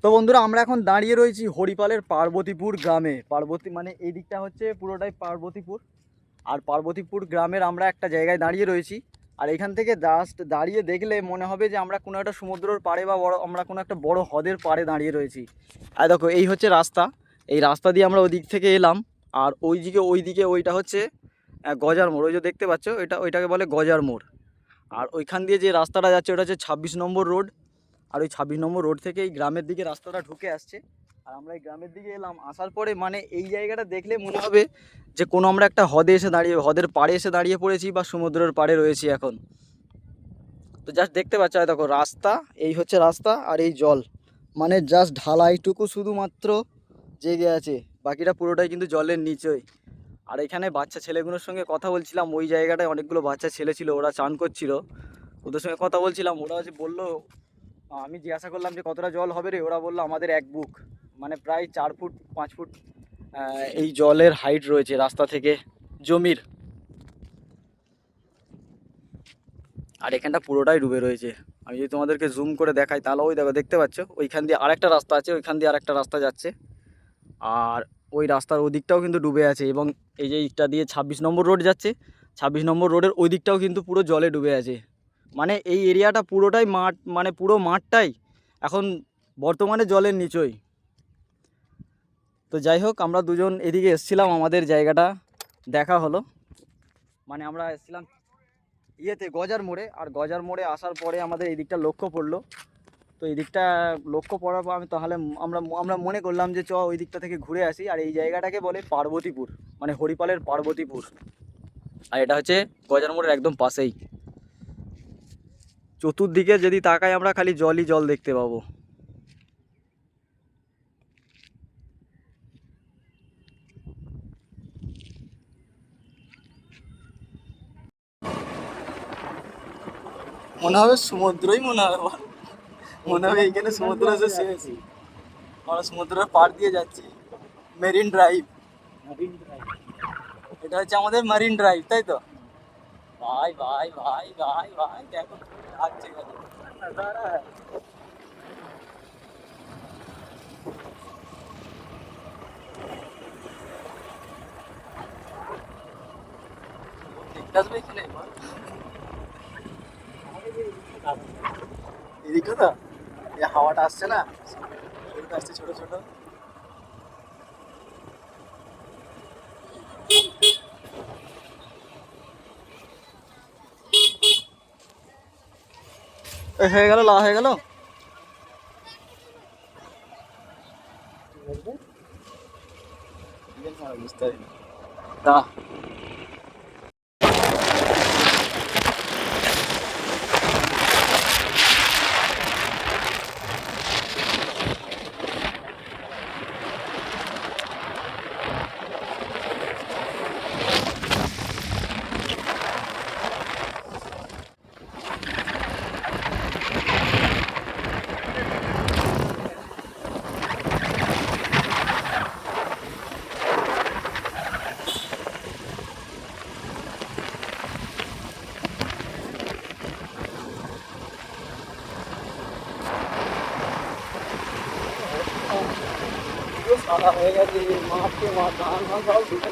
তো বন্ধুরা আমরা এখন দাঁড়িয়ে রয়েছি হরিপালের পার্বতীপুর গ্রামে। পার্বতী মানে এই দিকটা হচ্ছে পুরোটাই পার্বতীপুর, আর পার্বতীপুর গ্রামের আমরা একটা জায়গায় দাঁড়িয়ে রয়েছি। আর এখান থেকে জাস্ট দাঁড়িয়ে দেখলে মনে হবে যে আমরা কোনো একটা সমুদ্রের পাড়ে বা আমরা কোনো একটা বড় হ্রদের পাড়ে দাঁড়িয়ে রয়েছি। আর দেখো এই হচ্ছে রাস্তা, এই রাস্তা দিয়ে আমরা ওই দিক থেকে এলাম। আর ওইদিকে ওইটা হচ্ছে গজার মোড়, ওই যে দেখতে পাচ্ছ ওইটাকে বলে গজার মোড়। আর ওইখান দিয়ে যে রাস্তাটা যাচ্ছে ওটা হচ্ছে 26 নম্বর রোড। আর ওই 26 নম্বর রোড থেকে এই গ্রামের দিকে রাস্তাটা ঢুকে আসছে। আর আমরা এই গ্রামের দিকে এলাম, আসার পরে মানে এই জায়গাটা দেখলে মনে হবে যে কোনো আমরা একটা হ্রদের পাড়ে এসে দাঁড়িয়ে পড়েছি বা সমুদ্রের পাড়ে রয়েছি এখন। তো জাস্ট দেখতে পাচ্ছ দেখো রাস্তা, এই হচ্ছে রাস্তা আর এই জল, মানে জাস্ট ঢালাইটুকু শুধুমাত্র জেগে আছে, বাকিটা পুরোটাই কিন্তু জলের নিচেই। আর এখানে বাচ্চা ছেলেগুলোর সঙ্গে কথা বলছিলাম, ওই জায়গাটায় অনেকগুলো বাচ্চা ছেলে ছিল, ওরা চান করছিল, ওদের সঙ্গে কথা বলছিলাম। ওরা যে বললো, আমি জিজ্ঞাসা করলাম যে কতটা জল হবে রে, ওরা বললো আমাদের 1 বুক, মানে প্রায় 4 ফুট 5 ফুট এই জলের হাইট রয়েছে রাস্তা থেকে জমির। আর এখানটা পুরোটাই ডুবে রয়েছে। আমি যদি তোমাদেরকে জুম করে দেখাই তাহলে ওই দেখো দেখতে পাচ্ছ ওইখান দিয়ে আরেকটা রাস্তা আছে, ওইখান দিয়ে আরেকটা রাস্তা যাচ্ছে। আর ওই রাস্তার ওই দিকটাও কিন্তু ডুবে আছে, এবং এই যে দিকটা দিয়ে 26 নম্বর রোড যাচ্ছে, 26 নম্বর রোডের ওই দিকটাও কিন্তু পুরো জলে ডুবে আছে। মানে এই এরিয়াটা পুরোটাই মাঠ, মানে পুরো মাঠটাই এখন বর্তমানে জলের নিচই। তো যাই হোক, আমরা দুজন এদিকে এসেছিলাম, আমাদের জায়গাটা দেখা হলো। মানে আমরা এসেছিলাম গজার মোড়ে, আর গজার মোড়ে আসার পরে আমাদের এই দিকটা লক্ষ্য পড়লো। তো এই দিকটা লক্ষ্য পড়ার পর আমি তাহলে আমরা মনে করলাম যে ওই দিকটা থেকে ঘুরে আসি। আর এই জায়গাটাকে বলে পার্বতীপুর, মানে হরিপালের পার্বতীপুর। আর এটা হচ্ছে গজার মোড়ের একদম পাশেই। চতুর্দিকে যদি তাকাই আমরা খালি জলই জল দেখতে পাবো। মনে হবে সমুদ্রই মনে হবে এইখানে সমুদ্র এসে শেষ। আমরা সমুদ্রের পাড় দিয়ে যাচ্ছি, মেরিন ড্রাইভ। এটা হচ্ছে আমাদের মেরিন ড্রাইভ, তাই তো? ভাই ভাই ভাই ভাই ভাই দেখো লাগছে দেখতে আসবে এখানে এদিকে তো এই হাওয়াটা আসছে না, আসছে ছোট ছোট। হয়ে গেল হয়ে গেল। বুঝতে পারি না। সাদা হয়ে গেছে মাঠে, ধান সব ঢুকে।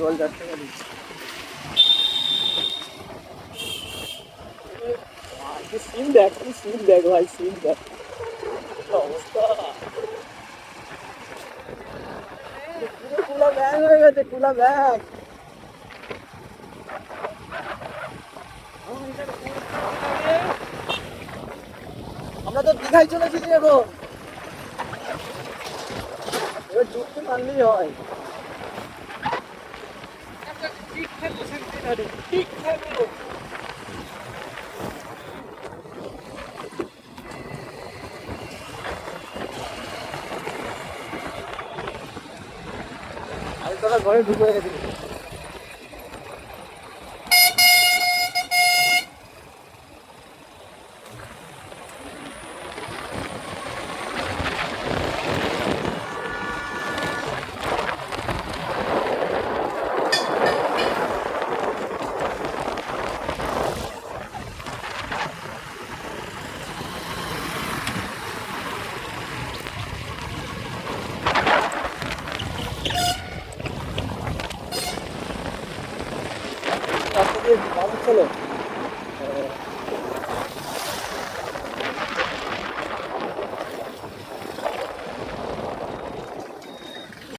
জল যাচ্ছে সিন দেখ, সিন দেখ ভাই, সিন দেখ অবস্থা। পুরো ব্যাগ হয়ে গেছে, পুরো ব্যাগ। আমরা তো দীঘায় চলেছি এখন, এবার ঢুকতে পারলেই হয়। আমি তোরা ঘরে ঢুকে রেখেছি। রাস্তা দিয়ে বাস চলে